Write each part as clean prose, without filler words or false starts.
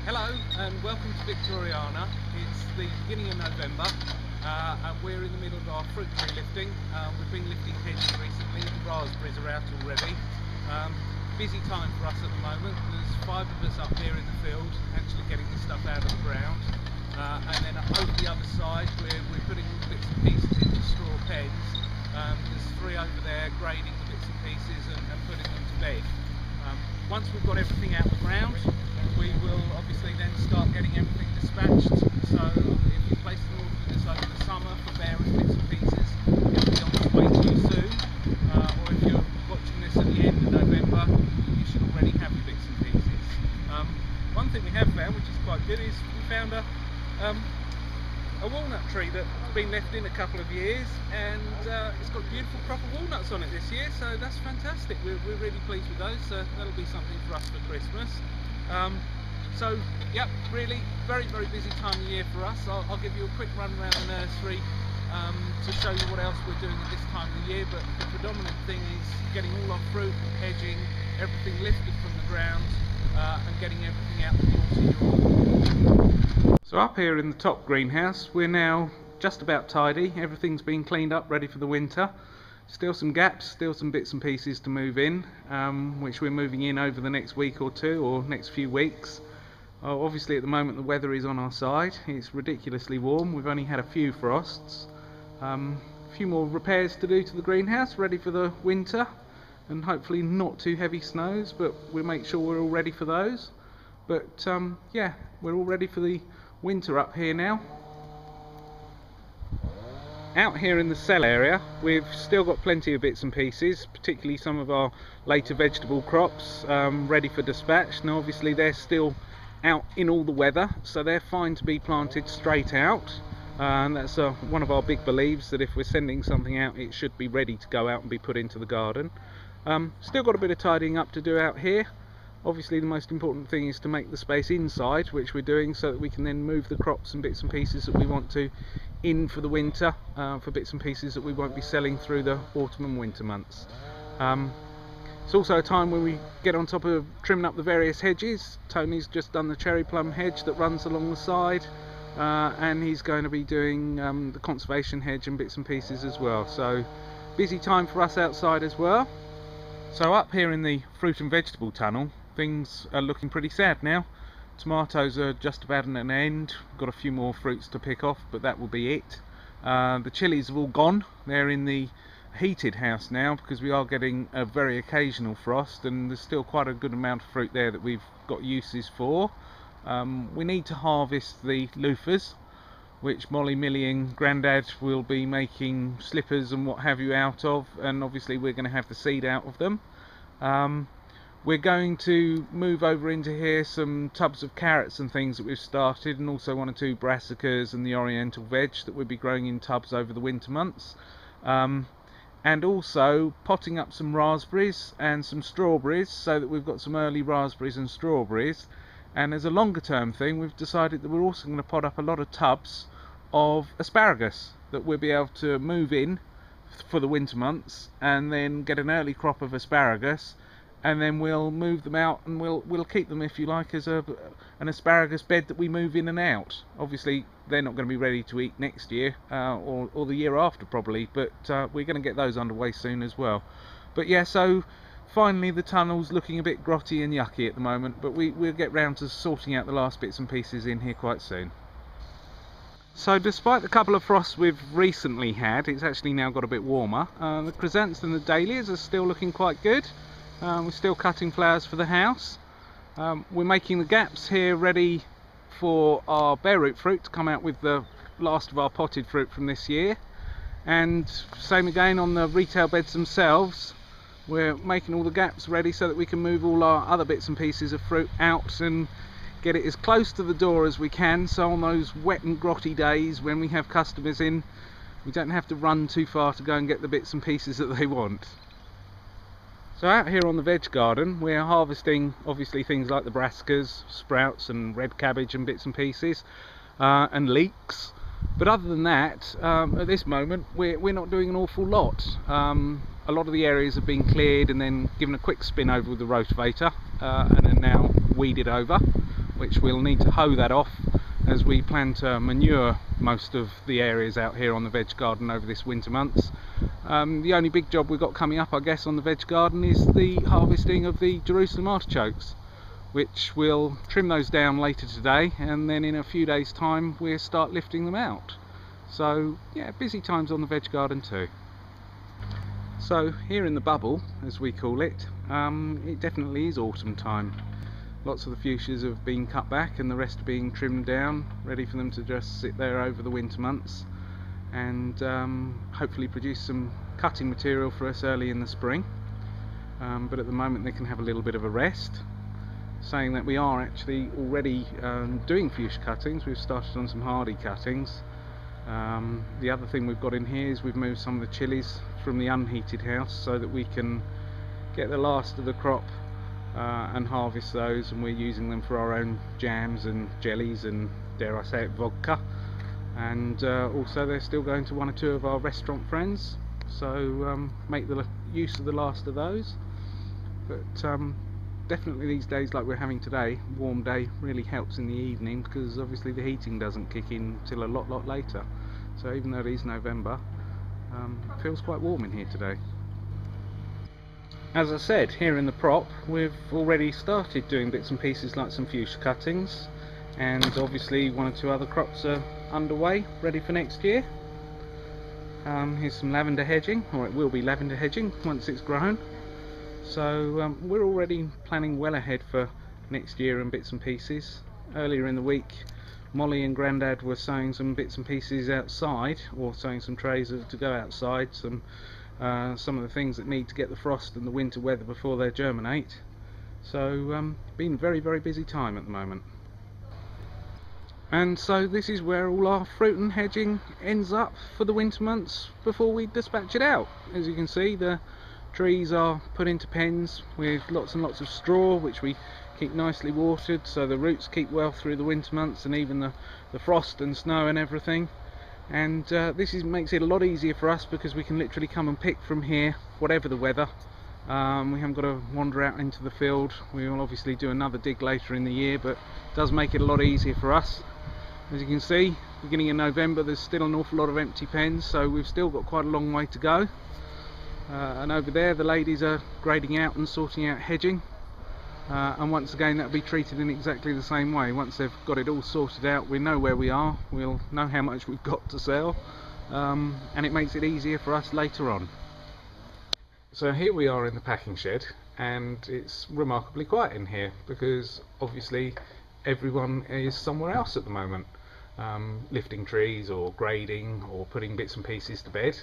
Hello and welcome to Victoriana. It's the beginning of November and we're in the middle of our fruit tree lifting. We've been lifting hedges recently, the raspberries are out already. Busy time for us at the moment. There's 5 of us up here in the field actually getting this stuff out of the ground. And then over the other side we're putting bits and pieces into straw pens. There's 3 over there grading the bits and pieces and putting them to bed. Once we've got everything out of the ground, we will obviously then start getting everything dispatched. So if you place an order with us over the summer for various bits and pieces, it'll be on its way to you soon. Or if you're watching this at the end of November, you should already have your bits and pieces. One thing we have found, which is quite good, is we found a walnut tree that's been left in a couple of years, and it's got beautiful crop of walnuts on it this year, so that's fantastic. We're really pleased with those, so that'll be something for us for Christmas. So yeah, really very busy time of year for us. I'll give you a quick run around the nursery to show you what else we're doing at this time of the year, but the predominant thing is getting all our fruit, hedging, everything lifted from the ground and getting everything out the door. So up here in the top greenhouse we're now just about tidy. Everything's been cleaned up, ready for the winter. Still some gaps, still some bits and pieces to move in, which we're moving in over the next week or two, or next few weeks. Obviously at the moment the weather is on our side. It's ridiculously warm. We've only had a few frosts. A few more repairs to do to the greenhouse, ready for the winter, and hopefully not too heavy snows, but we'll make sure we're all ready for those. But yeah, we're all ready for the winter up here now. Out here in the cell area we've still got plenty of bits and pieces, particularly some of our later vegetable crops ready for dispatch. Now obviously they're still out in all the weather, so they're fine to be planted straight out, and that's one of our big beliefs, that if we're sending something out it should be ready to go out and be put into the garden. Still got a bit of tidying up to do out here. Obviously the most important thing is to make the space inside, which we're doing, so that we can then move the crops and bits and pieces that we want to in for the winter, for bits and pieces that we won't be selling through the autumn and winter months. It's also a time when we get on top of trimming up the various hedges. Tony's just done the cherry plum hedge that runs along the side, and he's going to be doing the conservation hedge and bits and pieces as well. So busy time for us outside as well. So up here in the fruit and vegetable tunnel, things are looking pretty sad now. Tomatoes are just about at an end. We've got a few more fruits to pick off, but that will be it. The chilies have all gone. They're in the heated house now because we are getting a very occasional frost, and there's still quite a good amount of fruit there that we've got uses for. We need to harvest the loofahs, which Molly, Millie and Grandad will be making slippers and what have you out of, and obviously we're going to have the seed out of them. We're going to move over into here some tubs of carrots and things that we've started, and also 1 or 2 brassicas and the oriental veg that we'll be growing in tubs over the winter months. And also potting up some raspberries and some strawberries, so that we've got some early raspberries and strawberries. And as a longer term thing, we've decided that we're also going to pot up a lot of tubs of asparagus that we'll be able to move in for the winter months, and then get an early crop of asparagus, and then we'll move them out, and we'll keep them, if you like, as an asparagus bed that we move in and out. Obviously they're not going to be ready to eat next year, or the year after probably, but we're going to get those underway soon as well. But yeah, so finally the tunnel's looking a bit grotty and yucky at the moment, but we'll get round to sorting out the last bits and pieces in here quite soon. So despite the couple of frosts we've recently had, it's actually now got a bit warmer. The chrysanthemums and the dahlias are still looking quite good. We're still cutting flowers for the house. We're making the gaps here ready for our bare root fruit to come out with the last of our potted fruit from this year. And same again on the retail beds themselves. We're making all the gaps ready so that we can move all our other bits and pieces of fruit out and get it as close to the door as we can, so on those wet and grotty days when we have customers in, we don't have to run too far to go and get the bits and pieces that they want. So out here on the veg garden we're harvesting obviously things like the brassicas, sprouts and red cabbage and bits and pieces, and leeks. But other than that, at this moment we're not doing an awful lot. A lot of the areas have been cleared and then given a quick spin over with the rotavator, and are now weeded over. which we'll need to hoe that off as we plan to manure most of the areas out here on the veg garden over this winter months. The only big job we've got coming up, I guess, on the veg garden is the harvesting of the Jerusalem artichokes, which we'll trim those down later today, and then in a few days time we'll start lifting them out. So yeah, busy times on the veg garden too. So here in the bubble, as we call it, it definitely is autumn time. Lots of the fuchsias have been cut back and the rest are being trimmed down, ready for them to just sit there over the winter months and hopefully produce some cutting material for us early in the spring. But at the moment they can have a little bit of a rest. Saying that, we are actually already doing fuchsia cuttings. We've started on some hardy cuttings. The other thing we've got in here is we've moved some of the chilies from the unheated house so that we can get the last of the crop and harvest those, and we're using them for our own jams and jellies and, dare I say it, vodka. And also they're still going to one or two of our restaurant friends, so make the use of the last of those. But definitely these days like we're having today, warm day, really helps in the evening, because obviously the heating doesn't kick in till a lot later. So even though it is November, it feels quite warm in here today. As I said, here in the prop we've already started doing bits and pieces like some fuchsia cuttings, and obviously one or two other crops are underway, ready for next year. Here's some lavender hedging, or it will be lavender hedging once it's grown. So we're already planning well ahead for next year and bits and pieces. Earlier in the week Molly and Grandad were sowing some bits and pieces outside, or sowing some trays to go outside, some of the things that need to get the frost and the winter weather before they germinate. So been a very busy time at the moment. And so this is where all our fruit and hedging ends up for the winter months before we dispatch it out. As you can see, the trees are put into pens with lots and lots of straw, which we keep nicely watered so the roots keep well through the winter months and even the frost and snow and everything. And this makes it a lot easier for us, because we can literally come and pick from here whatever the weather. We haven't got to wander out into the field. We will obviously do another dig later in the year, but it does make it a lot easier for us. As you can see, beginning in November there's still an awful lot of empty pens, so we've still got quite a long way to go. And over there the ladies are grading out and sorting out hedging, and once again that'll be treated in exactly the same way. Once they've got it all sorted out, we know where we are, we'll know how much we've got to sell, and it makes it easier for us later on. So here we are in the packing shed, and it's remarkably quiet in here because obviously everyone is somewhere else at the moment, lifting trees or grading or putting bits and pieces to bed.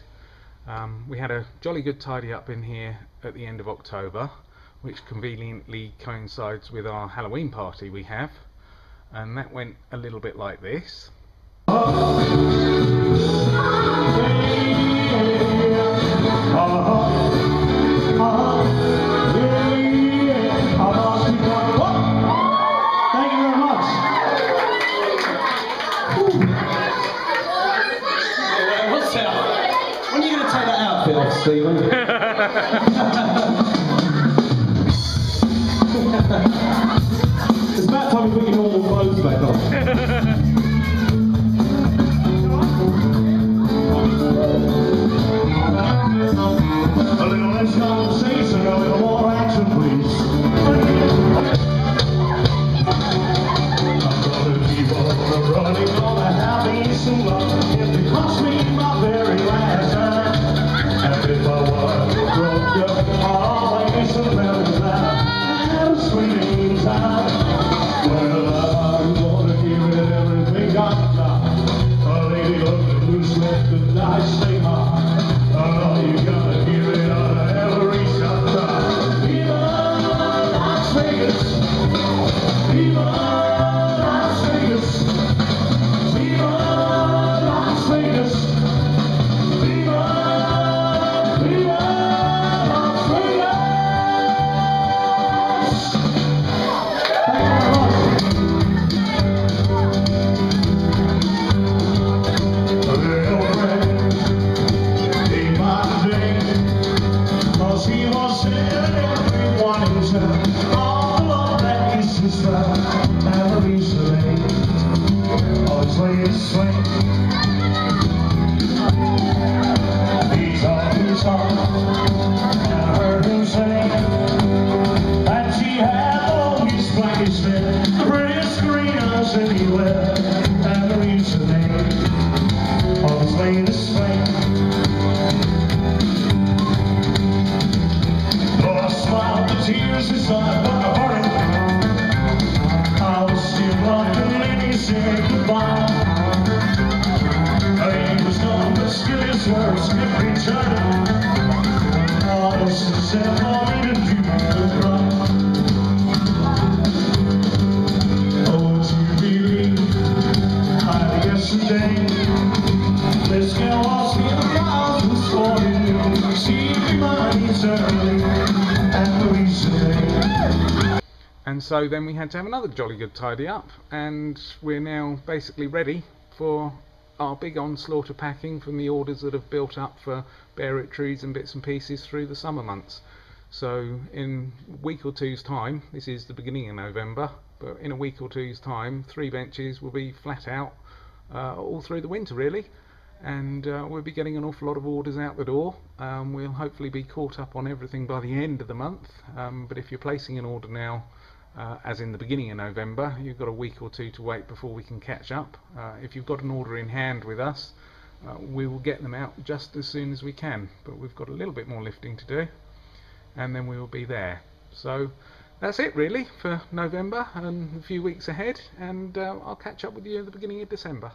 We had a jolly good tidy up in here at the end of October, which conveniently coincides with our Halloween party we have, and that went a little bit like this. Stephen. It's about time you put your normal clothes back on. A little less conversation, a little more action, please. I'm running on the happiness and love. If it cost me my very last time. And if I was broke up, I'll make some memories now. And a sweet time. Well, I'm gonna house anywhere, and the reason they always lay this way. Though I smiled the tears inside my heart, I was still rocking and he said goodbye. He was gone, but still his words kept returning. All this is said for me to do was right. Oh, to believe I yesterday, this girl lost me around this morning. She be mine eternally, and the reason they. And so then we had to have another jolly good tidy up, and we're now basically ready for our big onslaught of packing from the orders that have built up for bear trees and bits and pieces through the summer months. So in a week or two's time, this is the beginning of November, but in a week or two's time 3 benches will be flat out all through the winter really, and we'll be getting an awful lot of orders out the door. We'll hopefully be caught up on everything by the end of the month, but if you're placing an order now, as in the beginning of November, you've got a week or two to wait before we can catch up. If you've got an order in hand with us, we will get them out just as soon as we can, but we've got a little bit more lifting to do, and then we will be there. So that's it really for November and a few weeks ahead, and I'll catch up with you at the beginning of December.